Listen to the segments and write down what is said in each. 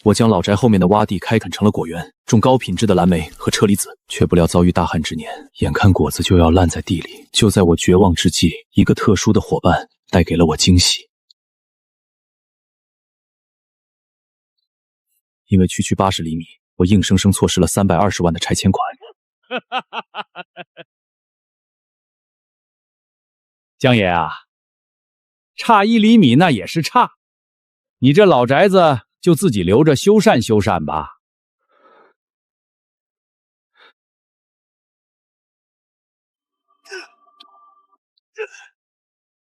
我将老宅后面的洼地开垦成了果园，种高品质的蓝莓和车厘子，却不料遭遇大旱之年，眼看果子就要烂在地里。就在我绝望之际，一个特殊的伙伴带给了我惊喜。因为区区80厘米，我硬生生错失了320万的拆迁款。江爷啊，差1厘米那也是差，你这老宅子就自己留着修缮修缮吧。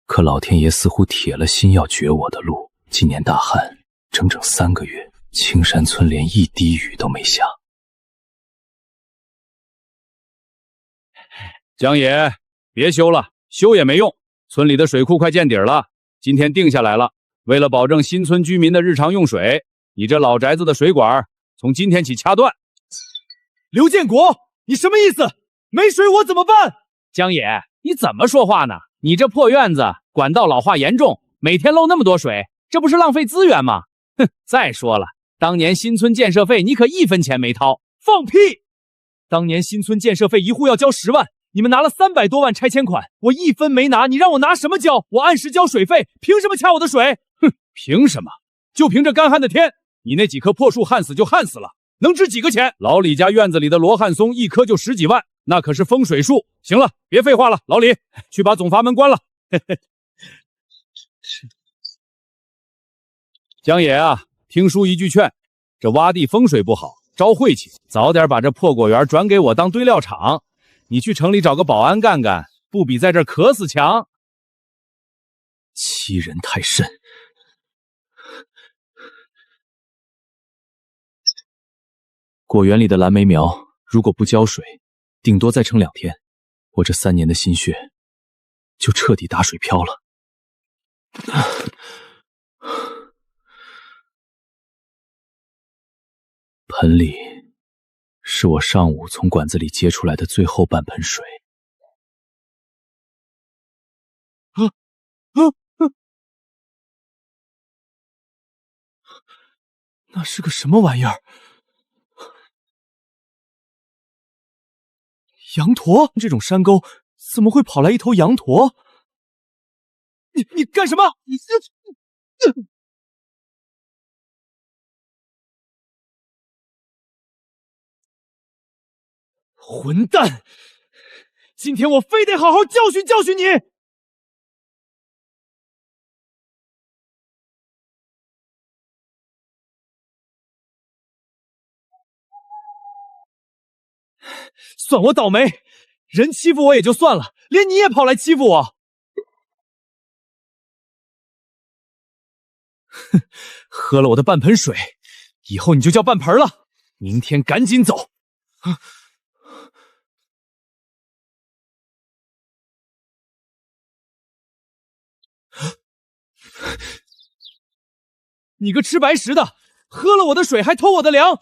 可老天爷似乎铁了心要绝我的路。今年大旱，整整3个月，青山村连一滴雨都没下。江爷，别修了，修也没用，村里的水库快见底了，今天定下来了。为了保证新村居民的日常用水，你这老宅子的水管从今天起掐断。刘建国，你什么意思？没水我怎么办？江爷，你怎么说话呢？你这破院子管道老化严重，每天漏那么多水，这不是浪费资源吗？哼！再说了，当年新村建设费你可1分钱没掏。放屁！当年新村建设费一户要交10万，你们拿了300多万拆迁款，我1分没拿，你让我拿什么交？我按时交水费，凭什么掐我的水？哼！凭什么？就凭这干旱的天，你那几棵破树旱死就旱死了，能值几个钱？老李家院子里的罗汉松一棵就10几万，那可是风水树。行了，别废话了，老李，去把总阀门关了。江爷啊，听叔一句劝，这洼地风水不好，招晦气，早点把这破果园转给我当堆料场。你去城里找个保安干干，不比在这儿渴死强。欺人太甚！果园里的蓝莓苗如果不浇水，顶多再撑2天，我这3年的心血就彻底打水漂了。盆里是我上午从管子里接出来的最后半盆水。那是个什么玩意儿？羊驼？这种山沟怎么会跑来一头羊驼？你干什么？混蛋！今天我非得好好教训教训你！算我倒霉，人欺负我也就算了，连你也跑来欺负我。哼，喝了我的半盆水，以后你就叫半盆了。明天赶紧走。你个吃白食的，喝了我的水还偷我的粮！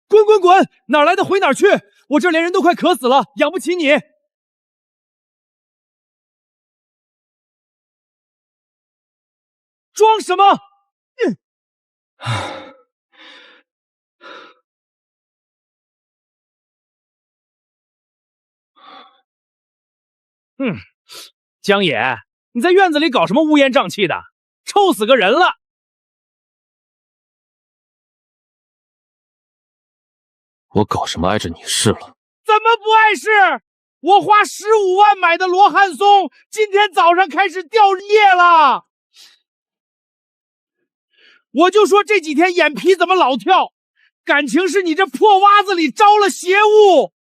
滚滚滚，哪来的回哪儿去！我这连人都快渴死了，养不起你。装什么？江野，你在院子里搞什么乌烟瘴气的？臭死个人了！我搞什么碍着你事了？怎么不碍事？我花15万买的罗汉松，今天早上开始掉叶了。我就说这几天眼皮怎么老跳，感情是你这破洼子里招了邪物。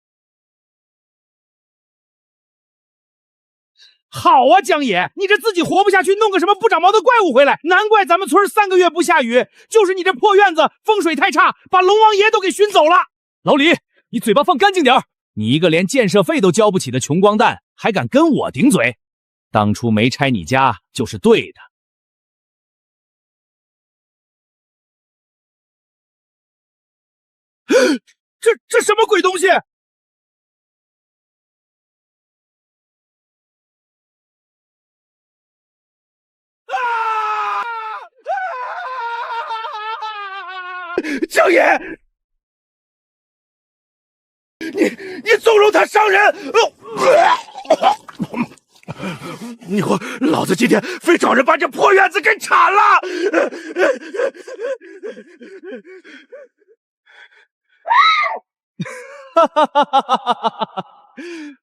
好啊，江野，你这自己活不下去，弄个什么不长毛的怪物回来，难怪咱们村3个月不下雨，就是你这破院子风水太差，把龙王爷都给熏走了。老李，你嘴巴放干净点儿！你一个连建设费都交不起的穷光蛋，还敢跟我顶嘴？当初没拆你家就是对的。这什么鬼东西？江野，你纵容他伤人！你我老子今天非找人把这破院子给铲了！哈哈哈哈哈！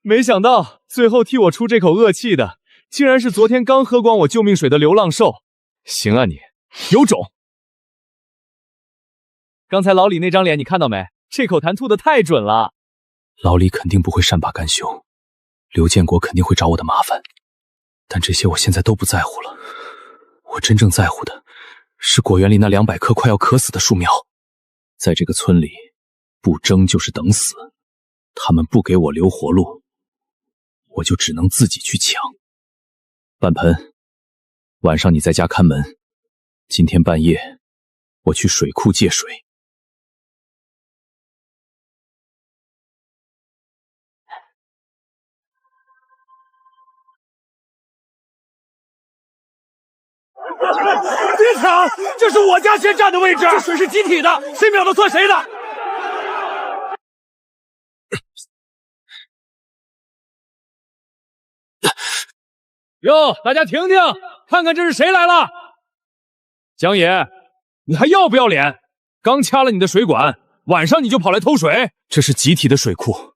没想到最后替我出这口恶气的，竟然是昨天刚喝光我救命水的流浪兽。行啊你，有种！刚才老李那张脸你看到没？这口痰吐得太准了。老李肯定不会善罢甘休，刘建国肯定会找我的麻烦，但这些我现在都不在乎了。我真正在乎的是果园里那200棵快要渴死的树苗。在这个村里，不争就是等死。他们不给我留活路，我就只能自己去抢。半盆，晚上你在家看门，今天半夜我去水库借水。别抢！这是我家先占的位置，这水是集体的，谁秒的算谁的。哟，大家听听，看看这是谁来了！江野，你还要不要脸？刚掐了你的水管，晚上你就跑来偷水？这是集体的水库，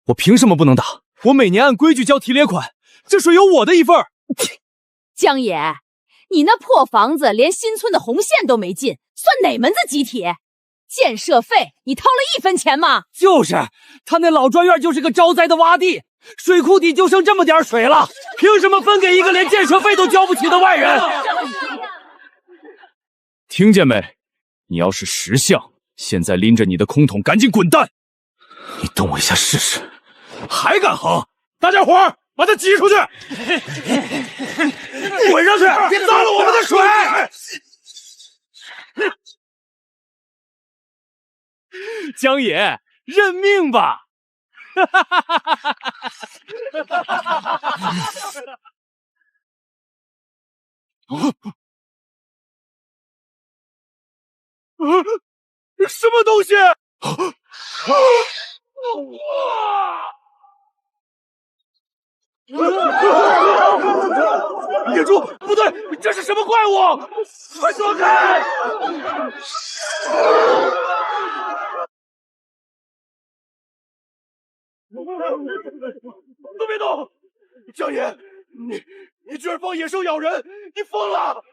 我凭什么不能打？我每年按规矩交提列款，这水有我的一份。江野，你那破房子连新村的红线都没进，算哪门子集体？建设费你掏了1分钱吗？就是，他那老专院就是个招灾的洼地，水库底就剩这么点水了，凭什么分给一个连建设费都交不起的外人？听见没？你要是识相，现在拎着你的空桶赶紧滚蛋！你动我一下试试，还敢横？大家伙儿把他挤出去！滚上去！别脏了我们的水！江野，认命吧！什么东西？野猪，不对，这是什么怪物？快躲开！都别动！江野，你居然放野兽咬人，你疯了！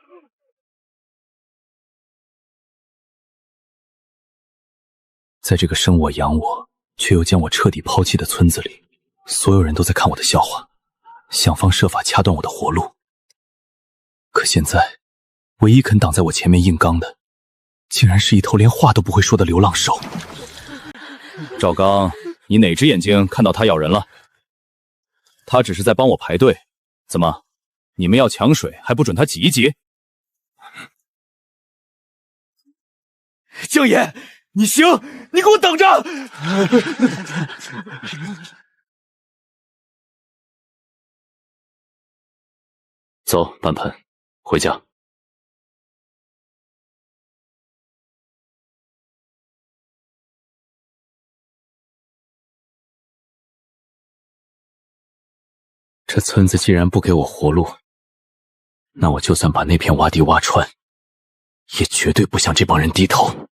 在这个生我养我却又将我彻底抛弃的村子里，所有人都在看我的笑话，想方设法掐断我的活路。可现在，唯一肯挡在我前面硬刚的，竟然是一头连话都不会说的流浪兽。赵刚，你哪只眼睛看到他咬人了？他只是在帮我排队。怎么，你们要抢水还不准他挤一挤？江野，你行，你给我等着！走，半盆，回家。这村子既然不给我活路，那我就算把那片洼地挖穿，也绝对不向这帮人低头。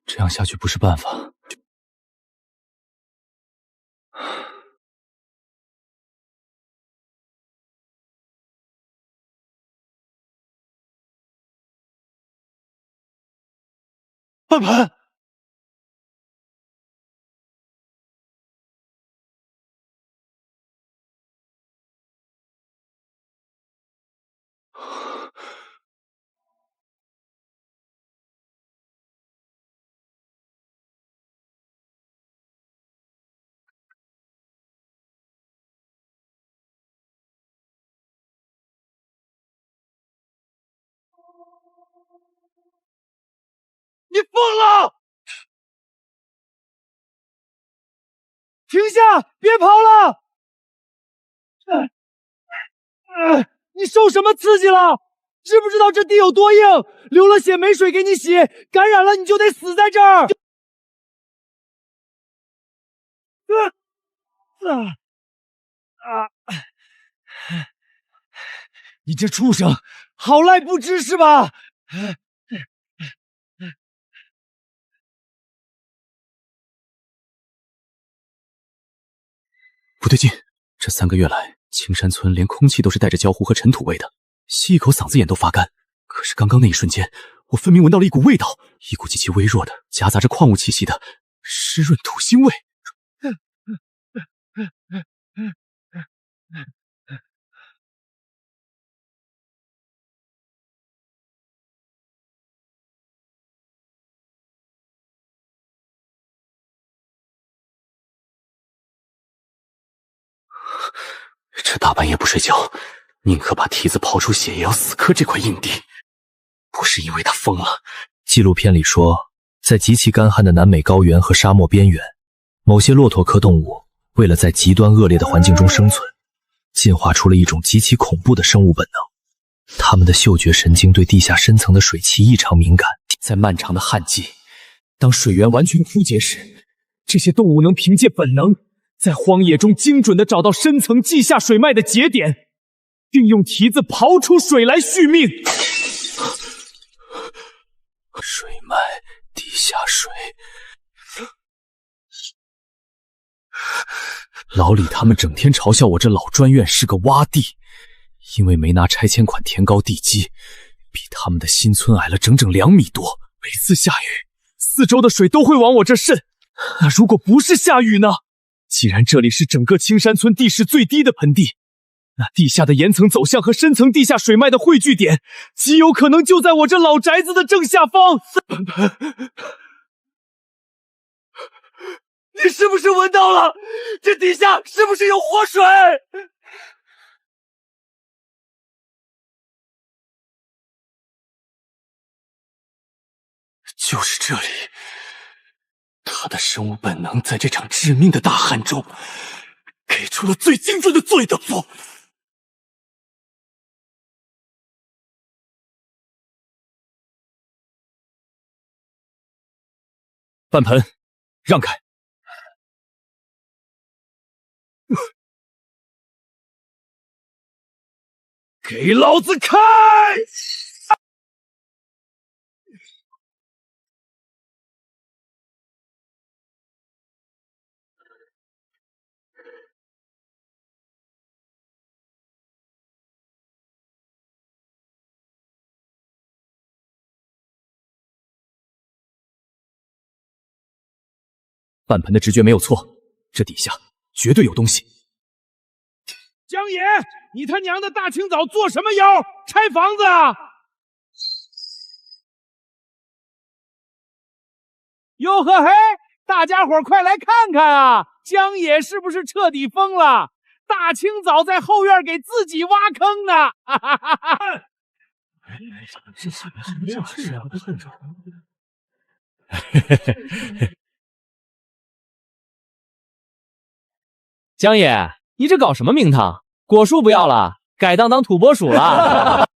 这样下去不是办法。半盆，疯了！停下，别跑了！你受什么刺激了？知不知道这地有多硬？流了血没水给你洗，感染了你就得死在这儿！你这畜生，好赖不知是吧？不对劲，这3个月来，青山村连空气都是带着焦糊和尘土味的，吸一口嗓子眼都发干。可是刚刚那一瞬间，我分明闻到了一股味道，一股极其微弱的、夹杂着矿物气息的湿润土腥味。这大半夜不睡觉，宁可把蹄子刨出血，也要死磕这块硬地。不是因为他疯了。纪录片里说，在极其干旱的南美高原和沙漠边缘，某些骆驼科动物为了在极端恶劣的环境中生存，进化出了一种极其恐怖的生物本能。它们的嗅觉神经对地下深层的水汽异常敏感。在漫长的旱季，当水源完全枯竭时，这些动物能凭借本能，在荒野中精准地找到深层地下水脉的节点，并用蹄子刨出水来续命。水脉，地下水。老李他们整天嘲笑我这老专院是个洼地，因为没拿拆迁款填高地基，比他们的新村矮了整整2米多。每次下雨，四周的水都会往我这渗。那如果不是下雨呢？既然这里是整个青山村地势最低的盆地，那地下的岩层走向和深层地下水脉的汇聚点，极有可能就在我这老宅子的正下方。你是不是闻到了？这底下是不是有活水？就是这里，他的生物本能在这场致命的大旱中，给出了最精准的对的付。半盆，让开！给老子开！半盆的直觉没有错，这底下绝对有东西。江野，你他娘的大清早做什么妖？拆房子啊！哟呵嘿，大家伙快来看看啊！江野是不是彻底疯了？大清早在后院给自己挖坑呢！哈哈哈哈！江野，你这搞什么名堂？果树不要了，改当土拨鼠了。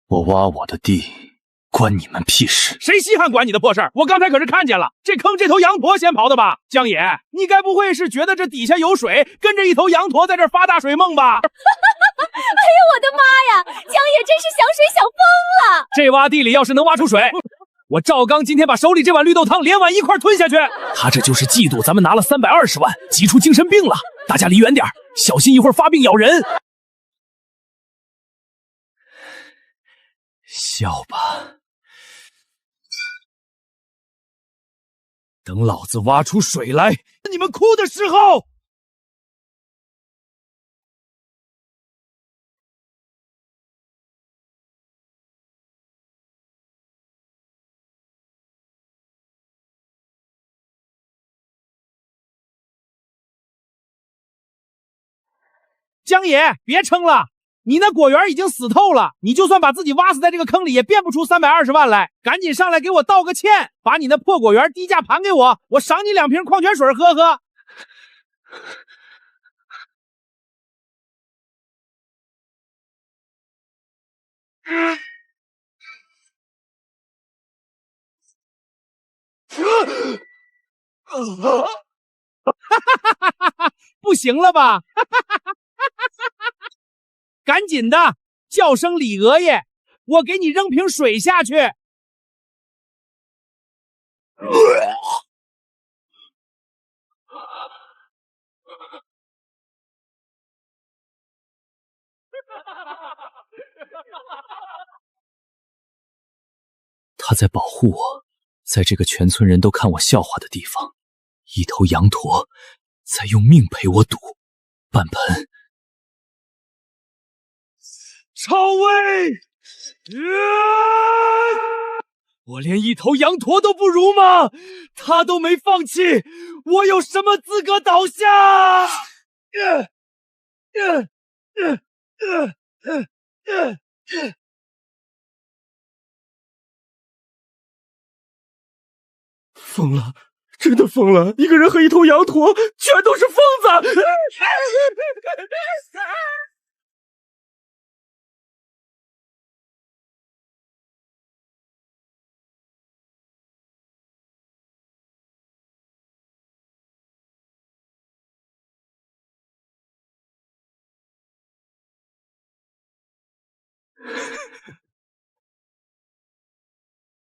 我挖我的地，关你们屁事！谁稀罕管你的破事儿？我刚才可是看见了，这坑这头羊驼先刨的吧？江野，你该不会是觉得这底下有水，跟着一头羊驼在这发大水梦吧？哎呀，我的妈呀！江野真是想水想疯了。这洼地里要是能挖出水，我赵刚今天把手里这碗绿豆汤连碗一块吞下去。他这就是嫉妒咱们拿了320万，急出精神病了。大家离远点，小心一会儿发病咬人。笑吧，等老子挖出水来，你们哭的时候。江野，别撑了，你那果园已经死透了，你就算把自己挖死在这个坑里，也变不出320万来。赶紧上来给我道个歉，把你那破果园低价盘给我，我赏你2瓶矿泉水喝喝。不行了吧？赶紧的，叫声李额爷，我给你扔瓶水下去。他在保护我，在这个全村人都看我笑话的地方，一头羊驼在用命陪我赌。半盆，超威，我连一头羊驼都不如吗？他都没放弃，我有什么资格倒下？疯了，真的疯了！一个人和一头羊驼，全都是疯子！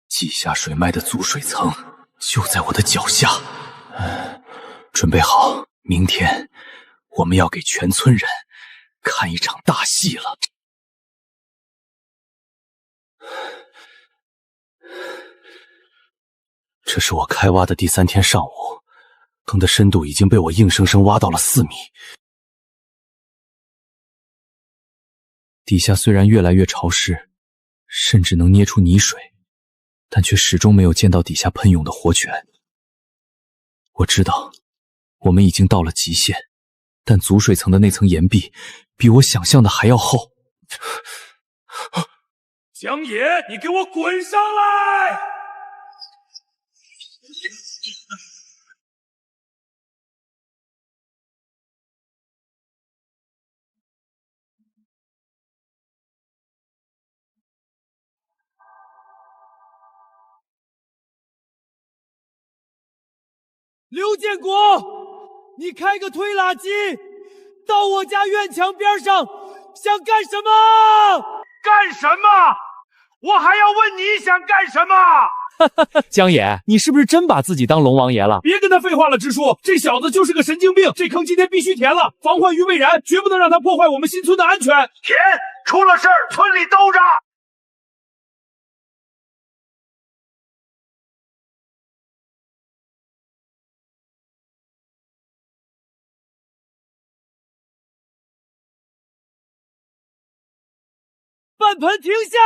记下水脉的足水层就在我的脚下。准备好，明天我们要给全村人看一场大戏了。这是我开挖的第3天上午，坑的深度已经被我硬生生挖到了4米。底下虽然越来越潮湿，甚至能捏出泥水，但却始终没有见到底下喷涌的活泉。我知道我们已经到了极限，但足水层的那层岩壁比我想象的还要厚。江野，你给我滚上来！刘建国，你开个推拉机到我家院墙边上，想干什么？干什么？我还要问你想干什么？江野，你是不是真把自己当龙王爷了？别跟他废话了，支书，这小子就是个神经病。这坑今天必须填了，防患于未然，绝不能让他破坏我们新村的安全。填，出了事儿，村里兜着。半盆停下！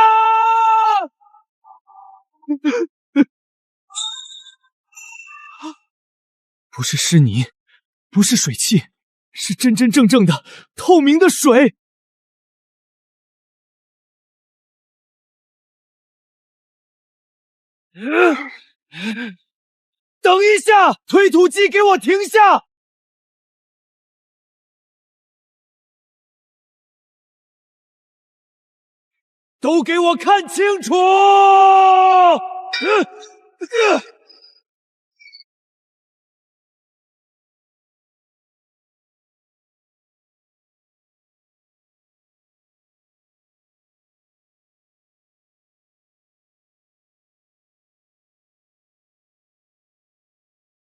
不是湿泥，不是水汽，是真真正正的透明的水。等一下，推土机给我停下！都给我看清楚！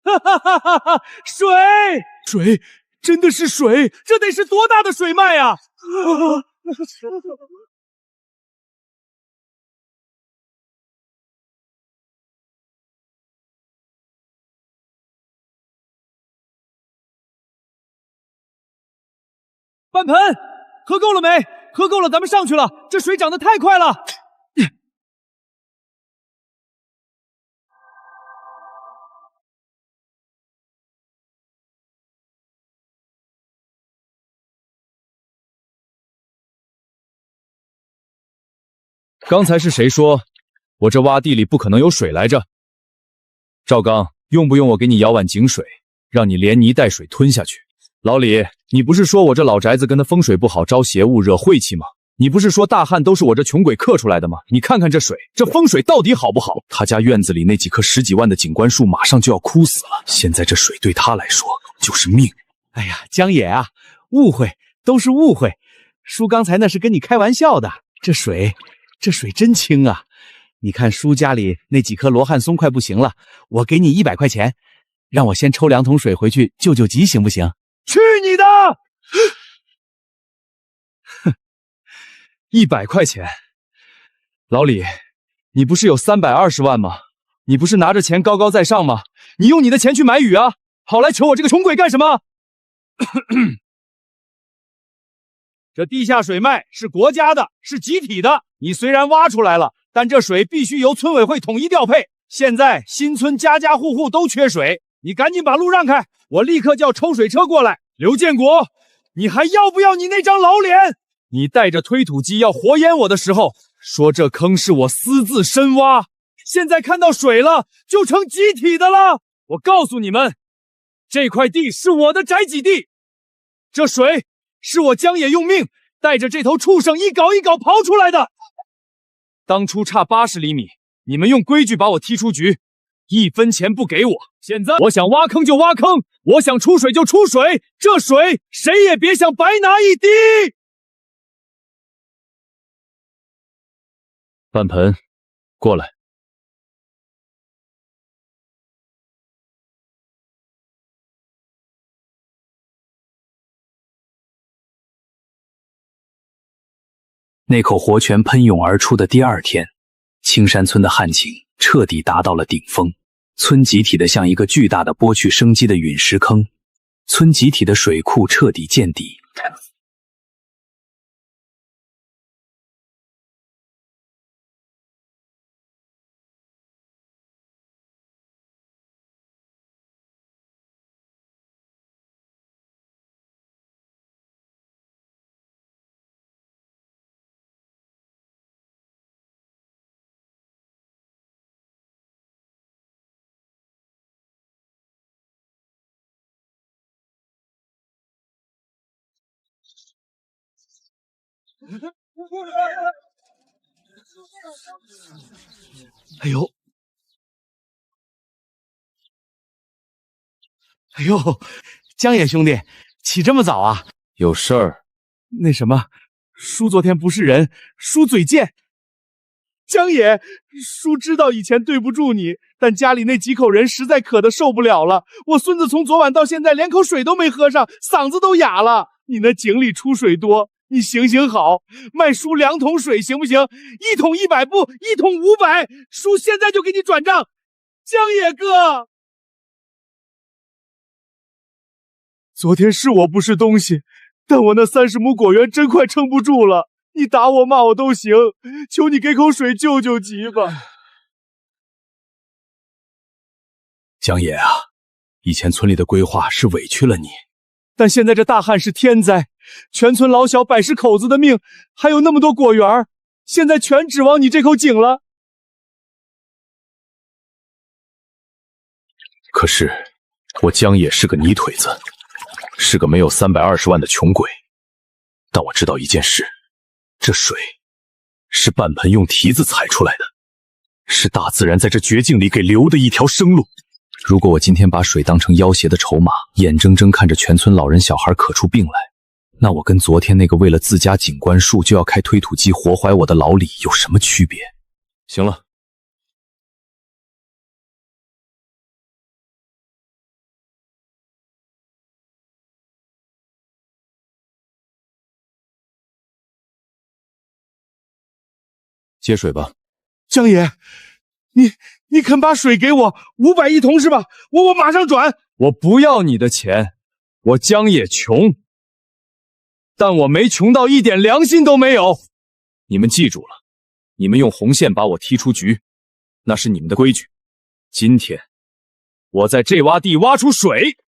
哈哈哈哈哈！水，真的是水，这得是多大的水脉啊！半盆，喝够了没？喝够了，咱们上去了。这水涨得太快了。刚才是谁说我这洼地里不可能有水来着？赵刚，用不用我给你舀碗井水，让你连泥带水吞下去？老李，你不是说我这老宅子跟他风水不好，招邪物，惹晦气吗？你不是说大旱都是我这穷鬼克出来的吗？你看看这水，这风水到底好不好？他家院子里那几棵10几万的景观树马上就要枯死了，现在这水对他来说就是命。哎呀，江野啊，误会都是误会，叔刚才那是跟你开玩笑的。这水真清啊！你看叔家里那几棵罗汉松快不行了，我给你100块钱，让我先抽2桶水回去救救急，行不行？去你的！100块钱，老李，你不是有320万吗？你不是拿着钱高高在上吗？你用你的钱去买雨啊，跑来求我这个穷鬼干什么？这地下水脉是国家的，是集体的。你虽然挖出来了，但这水必须由村委会统一调配。现在新村家家户户都缺水，你赶紧把路让开，我立刻叫抽水车过来。刘建国，你还要不要你那张老脸？你带着推土机要活淹我的时候，说这坑是我私自深挖，现在看到水了，就成集体的了。我告诉你们，这块地是我的宅基地，这水是我江野用命带着这头畜生一镐一镐刨出来的。当初差80厘米，你们用规矩把我踢出局，1分钱不给我。现在我想挖坑就挖坑，我想出水就出水，这水谁也别想白拿一滴。半盆，过来。那口活泉喷涌而出的第2天，青山村的旱情彻底达到了顶峰，村集体的像一个巨大的剥去生机的陨石坑，村集体的水库彻底见底。哎呦，江野兄弟，起这么早啊？有事儿？那什么，叔昨天不是人，叔嘴贱。江野，叔知道以前对不住你，但家里那几口人实在渴得受不了了。我孙子从昨晚到现在连口水都没喝上，嗓子都哑了。你那井里出水多，你行行好，卖叔2桶水行不行？1桶100不，1桶500，叔现在就给你转账。江野哥，昨天是我不是东西，但我那30亩果园真快撑不住了。你打我骂我都行，求你给口水救救急吧。江野啊，以前村里的规划是委屈了你，但现在这大旱是天灾，全村老小百十口子的命，还有那么多果园，现在全指望你这口井了。可是我江野是个泥腿子，是个没有320万的穷鬼，但我知道一件事，这水是半盆用蹄子踩出来的，是大自然在这绝境里给留的一条生路。如果我今天把水当成要挟的筹码，眼睁睁看着全村老人小孩渴出病来，那我跟昨天那个为了自家景观树就要开推土机活怀我的老李有什么区别？行了，接水吧。江野，你肯把水给我500一桶是吧？我马上转。我不要你的钱，我江野穷，但我没穷到一点良心都没有。你们记住了，你们用红线把我踢出局，那是你们的规矩。今天我在这洼地挖出水，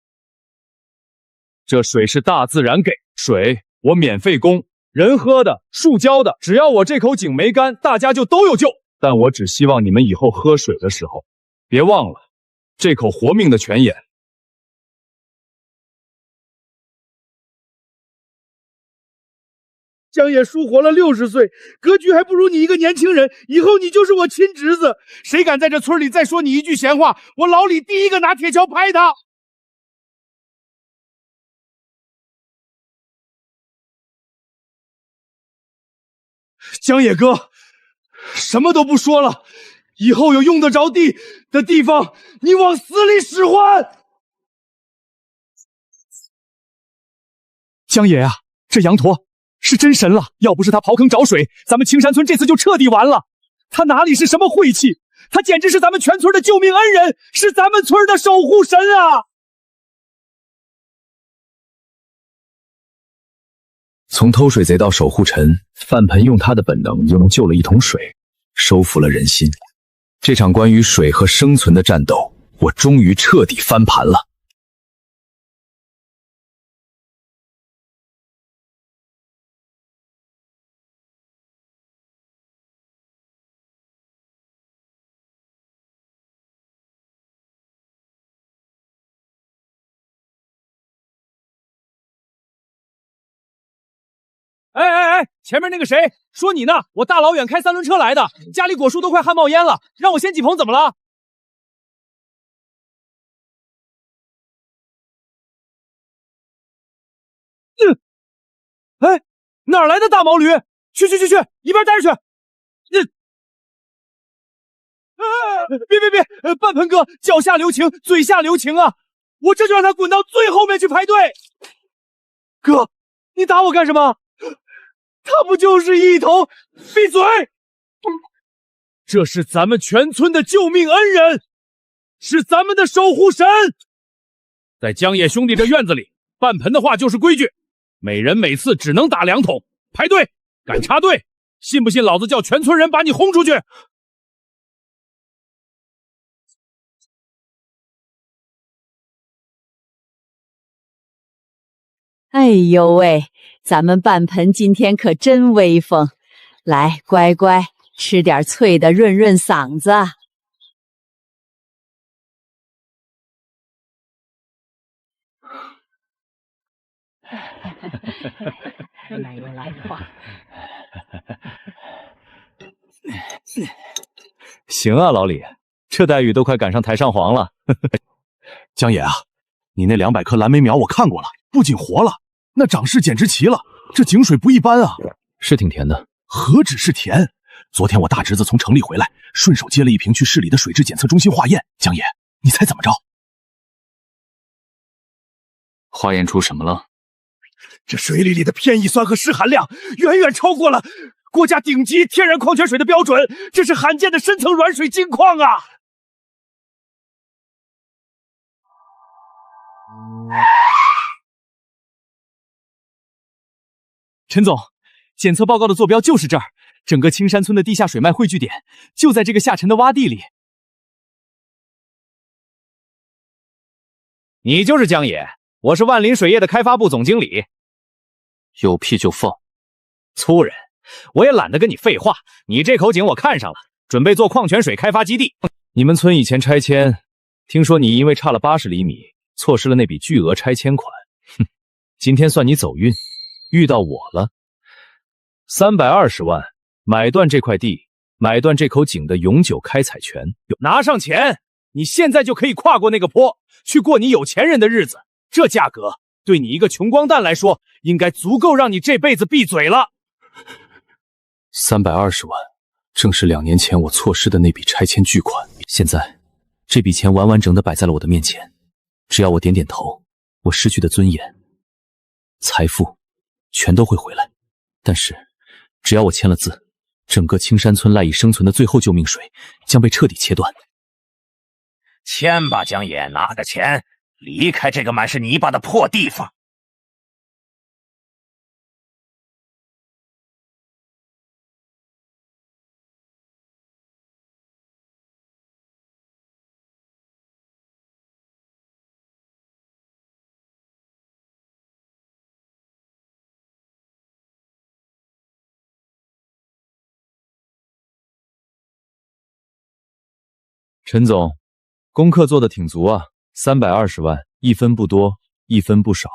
这水是大自然给，水我免费供，人喝的、树浇的，只要我这口井没干，大家就都有救。但我只希望你们以后喝水的时候，别忘了这口活命的泉眼。江野叔活了60岁，格局还不如你一个年轻人。以后你就是我亲侄子，谁敢在这村里再说你一句闲话，我老李第一个拿铁锹拍他。江野哥，什么都不说了，以后有用得着地的地方，你往死里使唤。江爷啊，这羊驼是真神了！要不是他刨坑找水，咱们青山村这次就彻底完了。他哪里是什么晦气，他简直是咱们全村的救命恩人，是咱们村的守护神啊！从偷水贼到守护神，范盆用他的本能用救了一桶水，收服了人心。这场关于水和生存的战斗，我终于彻底翻盘了。哎，前面那个谁说你呢？我大老远开3轮车来的，家里果树都快旱冒烟了，让我先几捧怎么了？哎，哪来的大毛驴？去，一边待着去！别，半盆哥脚下留情，嘴下留情啊！我这就让他滚到最后面去排队。哥，你打我干什么？他不就是一头……闭嘴！这是咱们全村的救命恩人，是咱们的守护神。在江野兄弟这院子里，半盆的话就是规矩，每人每次只能打2桶，排队，敢插队，信不信老子叫全村人把你轰出去？哎呦喂，咱们半盆今天可真威风！来，乖乖吃点脆的，润润嗓子。来吧。行啊，老李，这待遇都快赶上台上皇了。江野啊，你那200棵蓝莓苗我看过了，不仅活了，那长势简直齐了。这井水不一般啊，是挺甜的。何止是甜，昨天我大侄子从城里回来，顺手接了一瓶去市里的水质检测中心化验。江野，你猜怎么着？化验出什么了？这水里的偏乙酸和湿含量远远超过了国家顶级天然矿泉水的标准，这是罕见的深层软水金矿啊！陈总，检测报告的坐标就是这儿，整个青山村的地下水脉汇聚点就在这个下沉的洼地里。你就是江野，我是万林水业的开发部总经理。有屁就放！粗人，我也懒得跟你废话。你这口井我看上了，准备做矿泉水开发基地。你们村以前拆迁，听说你因为差了80厘米，错失了那笔巨额拆迁款。哼，今天算你走运，遇到我了。320万买断这块地，买断这口井的永久开采权。拿上钱，你现在就可以跨过那个坡，去过你有钱人的日子。这价格对你一个穷光蛋来说，应该足够让你这辈子闭嘴了。320万，正是2年前我错失的那笔拆迁巨款。现在，这笔钱完完整的摆在了我的面前，只要我点点头，我失去的尊严、财富，全都会回来。但是，只要我签了字，整个青山村赖以生存的最后救命水将被彻底切断。签吧，江野，拿着钱离开这个满是泥巴的破地方。陈总，功课做得挺足啊，320万，一分不多，一分不少，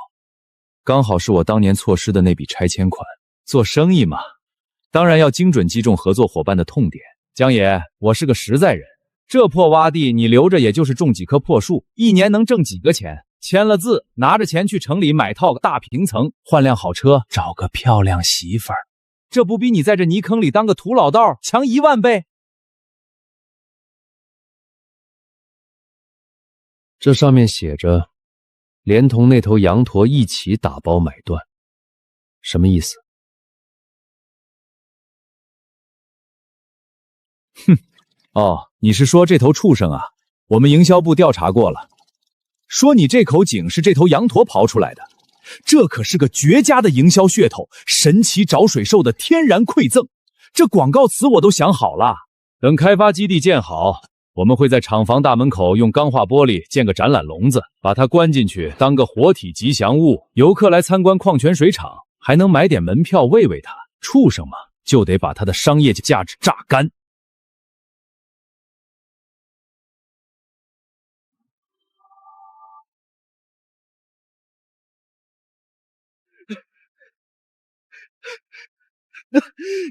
刚好是我当年错失的那笔拆迁款。做生意嘛，当然要精准击中合作伙伴的痛点。江爷，我是个实在人，这破洼地你留着也就是种几棵破树，一年能挣几个钱？签了字，拿着钱去城里买套大平层，换辆好车，找个漂亮媳妇儿，这不比你在这泥坑里当个土老道强10000倍？这上面写着，连同那头羊驼一起打包买断，什么意思？哼，哦，你是说这头畜生啊？我们营销部调查过了，说你这口井是这头羊驼刨出来的，这可是个绝佳的营销噱头，神奇找水兽的天然馈赠。这广告词我都想好了，等开发基地建好，我们会在厂房大门口用钢化玻璃建个展览笼子，把它关进去当个活体吉祥物，游客来参观矿泉水厂还能买点门票喂喂它。畜生嘛，就得把它的商业价值榨干。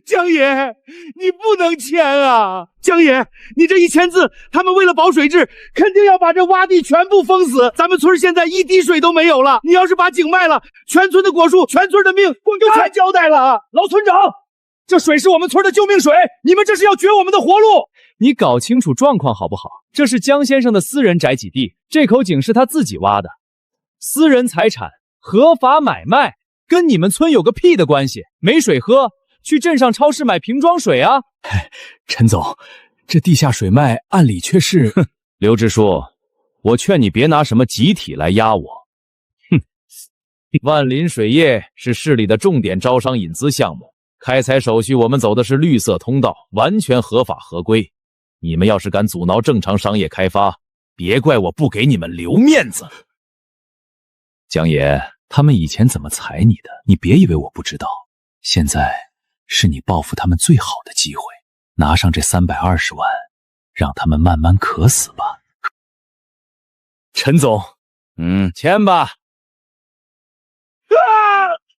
江爷，你不能签啊！江爷，你这一签字，他们为了保水质，肯定要把这洼地全部封死。咱们村现在一滴水都没有了，你要是把井卖了，全村的果树、全村的命光就全交代了。老村长，这水是我们村的救命水，你们这是要绝我们的活路！你搞清楚状况好不好？这是江先生的私人宅基地，这口井是他自己挖的，私人财产，合法买卖，跟你们村有个屁的关系！没水喝，去镇上超市买瓶装水啊！陈总，这地下水脉按理却是……刘支书，我劝你别拿什么集体来压我。哼，万林水业是市里的重点招商引资项目，开采手续我们走的是绿色通道，完全合法合规。你们要是敢阻挠正常商业开发，别怪我不给你们留面子。江爷，他们以前怎么踩你的，你别以为我不知道。现在是你报复他们最好的机会，拿上这320万，让他们慢慢渴死吧。陈总，签吧。啊！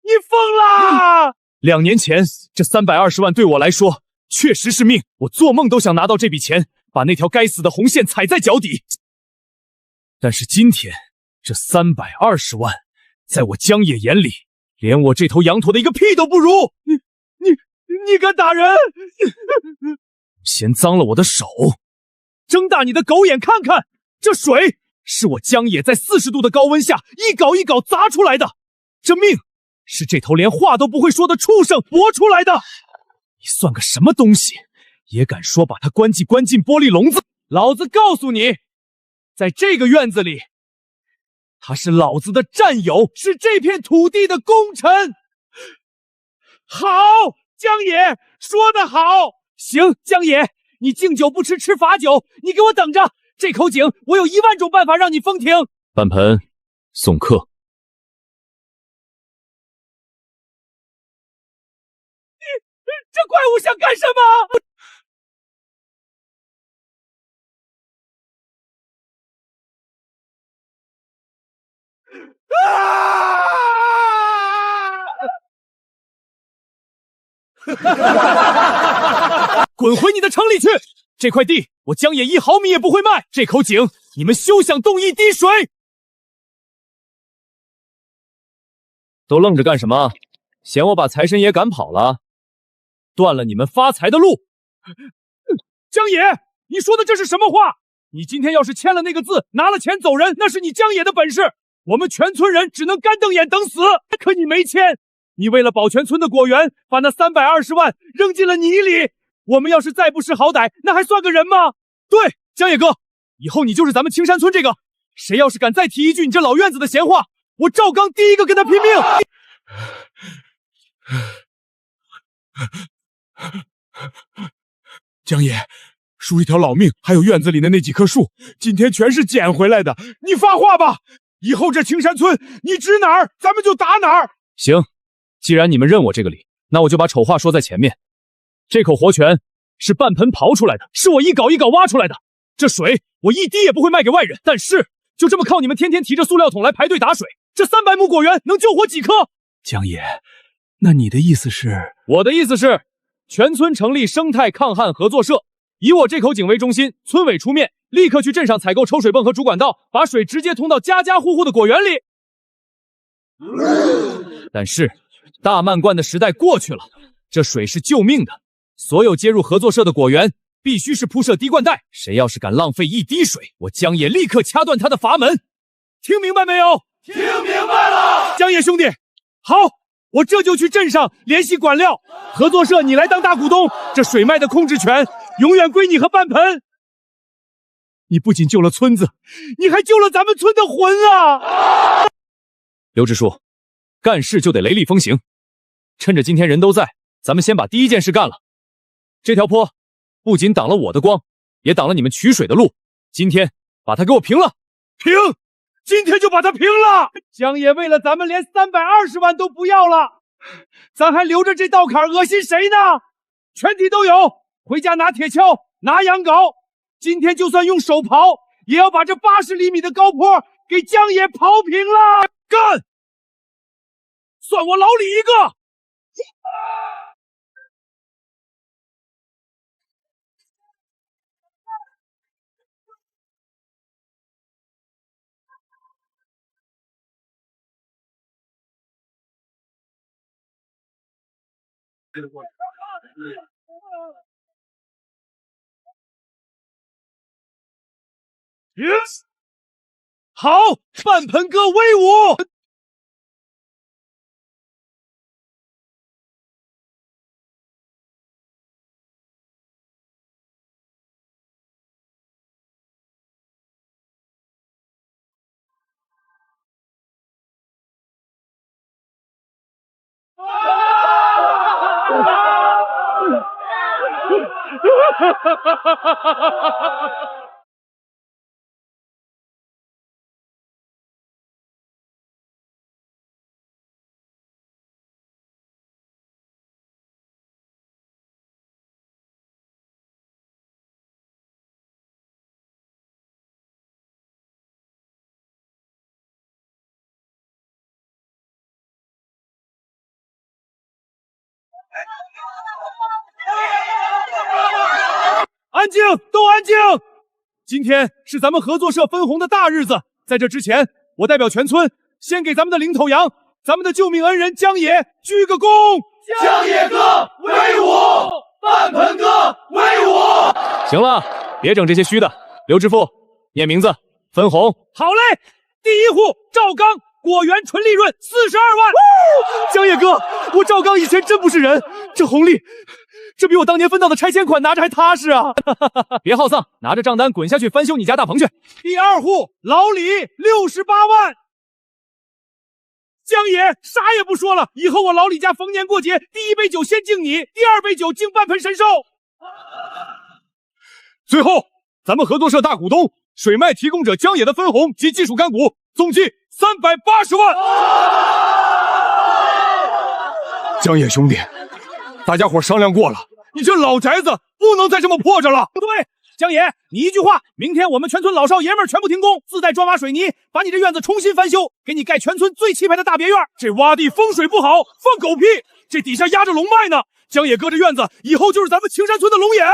你疯了！2年前，这320万对我来说确实是命，我做梦都想拿到这笔钱，把那条该死的红线踩在脚底。但是今天，这320万，在我江野眼里，连我这头羊驼的一个屁都不如。你敢打人？嫌脏了我的手，睁大你的狗眼看看，这水是我江野在40度的高温下一镐一镐砸出来的，这命是这头连话都不会说的畜生搏出来的。你算个什么东西，也敢说把他关进玻璃笼子？老子告诉你，在这个院子里，他是老子的战友，是这片土地的功臣。好，江野说得好。行，江野，你敬酒不吃吃罚酒，你给我等着，这口井我有10000种办法让你封停。半盆送客。这怪物想干什么？滚回你的城里去！这块地我江野1毫米也不会卖，这口井你们休想动一滴水！都愣着干什么？嫌我把财神爷赶跑了？断了你们发财的路！江野，你说的这是什么话？你今天要是签了那个字，拿了钱走人，那是你江野的本事，我们全村人只能干瞪眼等死。可你没签，你为了保全村的果园，把那320万扔进了泥里。我们要是再不识好歹，那还算个人吗？对，江野哥，以后你就是咱们青山村这个，谁要是敢再提一句你这老院子的闲话，我赵刚第一个跟他拼命。江野，树一条老命，还有院子里的那几棵树，今天全是捡回来的。你发话吧，以后这青山村你指哪儿，咱们就打哪儿。行，既然你们认我这个理，那我就把丑话说在前面。这口活泉是半盆刨出来的，是我一镐一镐挖出来的。这水我一滴也不会卖给外人。但是就这么靠你们天天提着塑料桶来排队打水，这300亩果园能救活几棵？江野，那你的意思是？我的意思是，全村成立生态抗旱合作社，以我这口井为中心，村委出面，立刻去镇上采购抽水泵和主管道，把水直接通到家家户户的果园里。但是大漫灌的时代过去了，这水是救命的，所有接入合作社的果园必须是铺设滴灌带，谁要是敢浪费一滴水，我江野立刻掐断他的阀门。听明白没有？听明白了。江野兄弟，好，我这就去镇上联系管料，合作社你来当大股东，这水脉的控制权永远归你和半盆。你不仅救了村子，你还救了咱们村的魂啊！刘支书，干事就得雷厉风行，趁着今天人都在，咱们先把第一件事干了。这条坡不仅挡了我的光，也挡了你们取水的路，今天把它给我平了。平！今天就把它平了！江野为了咱们连320万都不要了，咱还留着这道坎恶心谁呢？全体都有，回家拿铁锹，拿羊镐，今天就算用手刨，也要把这80厘米的高坡给江野刨平了！干！算我老李一个！好，半盆哥威武！安静，都安静！今天是咱们合作社分红的大日子，在这之前，我代表全村先给咱们的领头羊、咱们的救命恩人江野鞠个躬。江野哥威武，半盆哥威武！行了，别整这些虚的。刘支副，念名字，分红。好嘞，第一户赵刚，果园纯利润42万。江野哥，我赵刚以前真不是人，这红利。这比我当年分到的拆迁款拿着还踏实啊！别耗丧，拿着账单滚下去翻修你家大棚去。第二户老李68万。江野啥也不说了，以后我老李家逢年过节，第一杯酒先敬你，第二杯酒敬半盆神兽。最后，咱们合作社大股东水脉提供者江野的分红及技术干股总计380万。江野兄弟，大家伙商量过了，你这老宅子不能再这么破着了。对，江野，你一句话，明天我们全村老少爷们全部停工，自带砖瓦水泥，把你这院子重新翻修，给你盖全村最气派的大别院。这洼地风水不好，放狗屁，这底下压着龙脉呢。江野哥这院子以后就是咱们青山村的龙眼。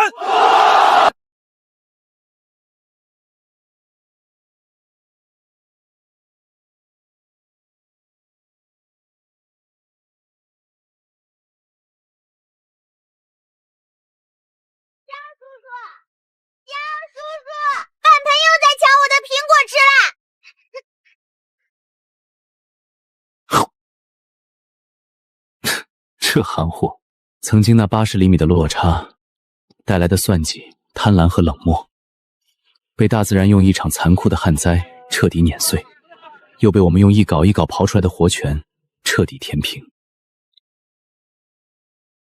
这含糊，曾经那80厘米的落差带来的算计、贪婪和冷漠，被大自然用一场残酷的旱灾彻底碾碎，又被我们用一镐一镐刨出来的活泉彻底填平。